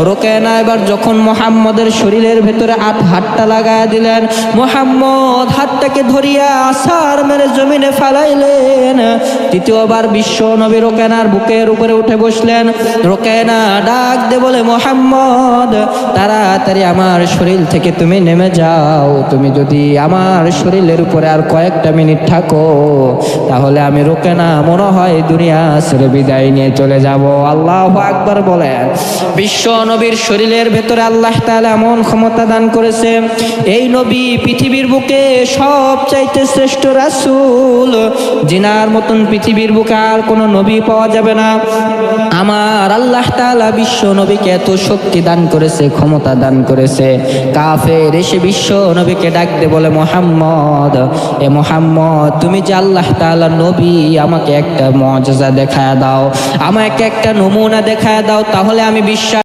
রোকেনা এবার যখন মুহাম্মদের শরীরের ভেতরে হাতটা লাগায় দিলেন, মুহাম্মদ হাতটাকে ধরিয়া আছাড় মেরে জমিনে ফালাইলেন। তৃতীয়বার বিশ্ব নবী রোকেনার বুকের উপরে উঠে বসলেন। রোকেনা ডাক দে বলে, মুহাম্মদ তাড়াতাড়ি আমার শরীর থেকে তুমি নেমে যাও। তুমি যদি আমার শরীরের উপরে আর কয়েকটা মিনিট থাকো তাহলে আমি রোকেনা মনে হয় দুনিয়া ছেড়ে বিদায় নিয়ে চলে যাব। আল্লাহু আকবার বলেন। বিশ্ব নবীর শরীরের ভেতরে আল্লাহ তাআলা এমন ক্ষমতা দান করেছে, এই নবী পৃথিবীর বুকে সবচাইতে শ্রেষ্ঠ রাসূল, জিনার মতন পৃথিবীর বুকে আর কোনো নবী পাওয়া যাবে না। আমার আল্লাহ তাআলা বিশ্ব নবীকে এত শক্তি দান করেছে, ক্ষমতা দান করেছে। কাফের এসে বিশ্ব নবীকে ডাক দে বলে, মুহাম্মদ এ মুহাম্মদ তুমি যে আল্লাহ তাআলার নবী, আমাকে একটা মুআজিজা দেখায় দাও, আমাকে একটা নমুনা দেখায় দাও, তাহলে আমি বিশ্বাস